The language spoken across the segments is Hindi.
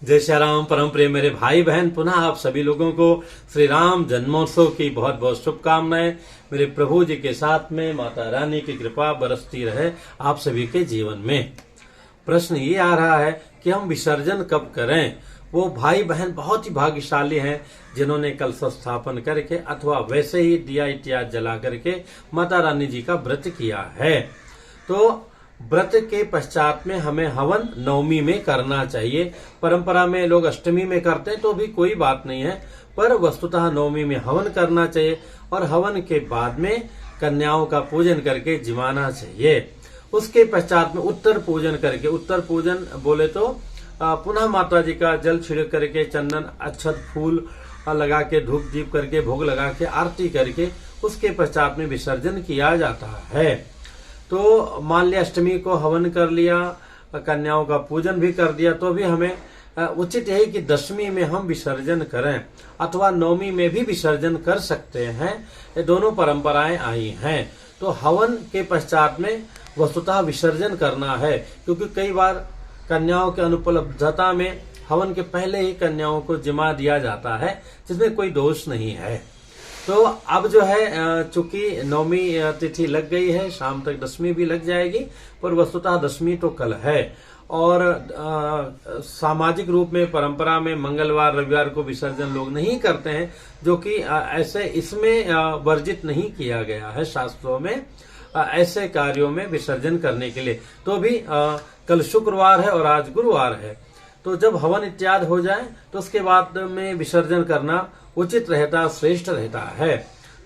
जय श्री राम। परम प्रिय मेरे भाई बहन, पुनः आप सभी लोगों को श्री राम जन्मोत्सव की बहुत बहुत शुभकामनाएं। मेरे प्रभु जी के साथ में माता रानी की कृपा बरसती रहे आप सभी के जीवन में। प्रश्न ये आ रहा है कि हम विसर्जन कब करें। वो भाई बहन बहुत ही भाग्यशाली हैं जिन्होंने कलश स्थापन करके अथवा वैसे ही दिया इत्यादि जला करके माता रानी जी का व्रत किया है। तो व्रत के पश्चात में हमें हवन नवमी में करना चाहिए। परंपरा में लोग अष्टमी में करते हैं तो भी कोई बात नहीं है, पर वस्तुतः नवमी में हवन करना चाहिए और हवन के बाद में कन्याओं का पूजन करके जिमाना चाहिए। उसके पश्चात में उत्तर पूजन करके, उत्तर पूजन बोले तो पुनः माता जी का जल छिड़क करके, चंदन अक्षत फूल लगा के, धूप दीप करके, भोग लगा के, आरती करके उसके पश्चात में विसर्जन किया जाता है। तो मान लिया अष्टमी को हवन कर लिया, कन्याओं का पूजन भी कर दिया, तो भी हमें उचित है कि दशमी में हम विसर्जन करें अथवा नवमी में भी विसर्जन कर सकते हैं। ये दोनों परंपराएं आई हैं। तो हवन के पश्चात में वस्तुतः विसर्जन करना है, क्योंकि कई बार कन्याओं के अनुपलब्धता में हवन के पहले ही कन्याओं को जिमा दिया जाता है, जिसमें कोई दोष नहीं है। तो अब जो है चूंकि नवमी तिथि लग गई है, शाम तक दशमी भी लग जाएगी, पर वस्तुतः दशमी तो कल है। और सामाजिक रूप में परंपरा में मंगलवार रविवार को विसर्जन लोग नहीं करते हैं, जो कि ऐसे इसमें वर्जित नहीं किया गया है शास्त्रों में ऐसे कार्यों में विसर्जन करने के लिए। तो भी कल शुक्रवार है और आज गुरुवार है, तो जब हवन इत्यादि हो जाए तो उसके बाद में विसर्जन करना उचित रहता, श्रेष्ठ रहता है।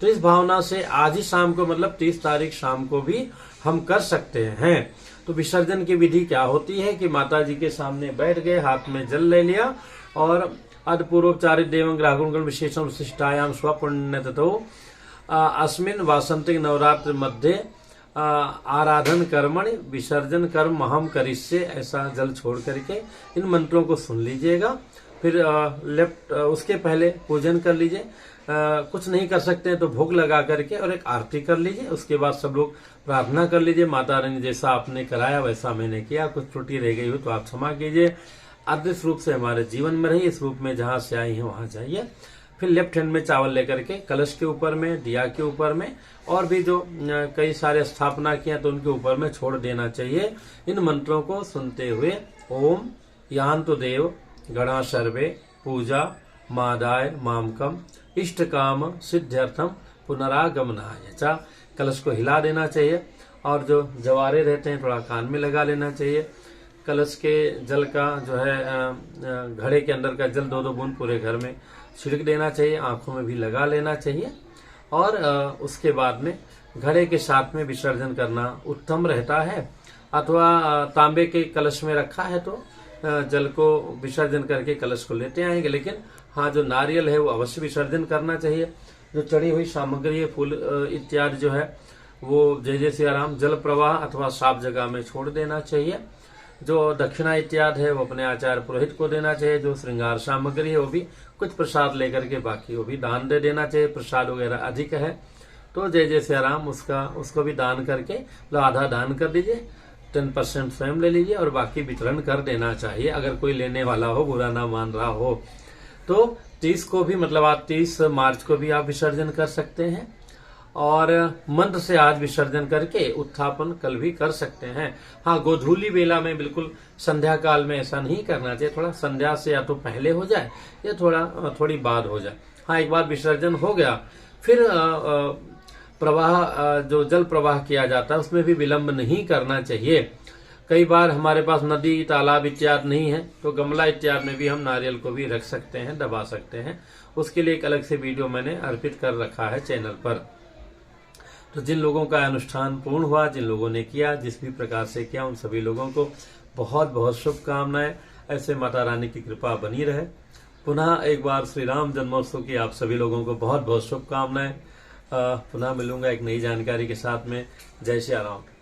तो इस भावना से आज ही शाम को, मतलब 30 तारीख शाम को भी हम कर सकते हैं। तो विसर्जन की विधि क्या होती है कि माता जी के सामने बैठ गए, हाथ में जल ले लिया और अदपूर्वोपचारित देवं ग्राहगुण विशेषण विशिष्टायाम स्वपुण्यततो अस्मिन् वासंतिक नवरात्र मध्य आराधन कर्मणि विसर्जन कर्म हम करिष्ये, ऐसा जल छोड़ करके इन मंत्रों को सुन लीजिएगा। फिर लेफ्ट उसके पहले पूजन कर लीजिए। कुछ नहीं कर सकते हैं तो भोग लगा करके और एक आरती कर लीजिए। उसके बाद सब लोग प्रार्थना कर लीजिए, माता रानी जैसा आपने कराया वैसा मैंने किया, कुछ त्रुटि रह गई हो तो आप क्षमा कीजिए। अदृश्य रूप से हमारे जीवन में रही, इस रूप में जहां से आई है वहां जाइए। फिर लेफ्ट हैंड में चावल लेकर के कलश के ऊपर में, दिया के ऊपर में, और भी जो कई सारे स्थापना किया तो उनके ऊपर में छोड़ देना चाहिए। इन मंत्रों को सुनते हुए ओम यान्तु देव गणा सर्वे पूजा मादाय मामकम इष्ट काम सिद्ध्यर्थम पुनरागमनाय च। कलश को हिला देना चाहिए और जो जवारे रहते हैं थोड़ा कान में लगा लेना चाहिए। कलश के जल का जो है घड़े के अंदर का जल 2-2 बूंद पूरे घर में छिड़क देना चाहिए, आंखों में भी लगा लेना चाहिए। और उसके बाद में घड़े के साथ में विसर्जन करना उत्तम रहता है। अथवा तांबे के कलश में रखा है तो जल को विसर्जन करके कलश को लेते आएंगे, लेकिन हाँ जो नारियल है वो अवश्य विसर्जन करना चाहिए। जो चढ़ी हुई सामग्री है, फूल इत्यादि जो है वो जय जय सिया राम जल प्रवाह अथवा साफ जगह में छोड़ देना चाहिए। जो दक्षिणा इत्यादि है वो अपने आचार्य पुरोहित को देना चाहिए। जो श्रृंगार सामग्री है वो भी कुछ प्रसाद लेकर के बाकी वो भी दान दे देना चाहिए। प्रसाद वगैरह अधिक है तो जय जय सिया राम उसको भी दान करके आधा दान कर दीजिए, 10% स्वयं ले लीजिए और बाकी वितरण कर देना चाहिए। अगर कोई लेने वाला हो, बुरा ना मान रहा हो तो 30 को भी, मतलब आप 30 मार्च को भी आप विसर्जन कर सकते हैं। और मंत्र से आज विसर्जन करके उत्थापन कल भी कर सकते हैं। हाँ, गोधूली बेला में, बिल्कुल संध्या काल में ऐसा नहीं करना चाहिए। थोड़ा संध्या से या तो पहले हो जाए या थोड़ी बाद हो जाए। हाँ, एक बार विसर्जन हो गया फिर प्रवाह, जो जल प्रवाह किया जाता है उसमें भी विलंब नहीं करना चाहिए। कई बार हमारे पास नदी तालाब इत्यादि नहीं है तो गमला इत्यादि में भी हम नारियल को भी रख सकते हैं, दबा सकते हैं। उसके लिए एक अलग से वीडियो मैंने अर्पित कर रखा है चैनल पर। तो जिन लोगों का अनुष्ठान पूर्ण हुआ, जिन लोगों ने किया, जिस भी प्रकार से किया, उन सभी लोगों को बहुत बहुत शुभकामनाएं। ऐसे माता रानी की कृपा बनी रहे। पुनः एक बार श्री राम जन्मोत्सव की आप सभी लोगों को बहुत बहुत शुभकामनाएं। पुनः मिलूंगा एक नई जानकारी के साथ में। जय श्री राम।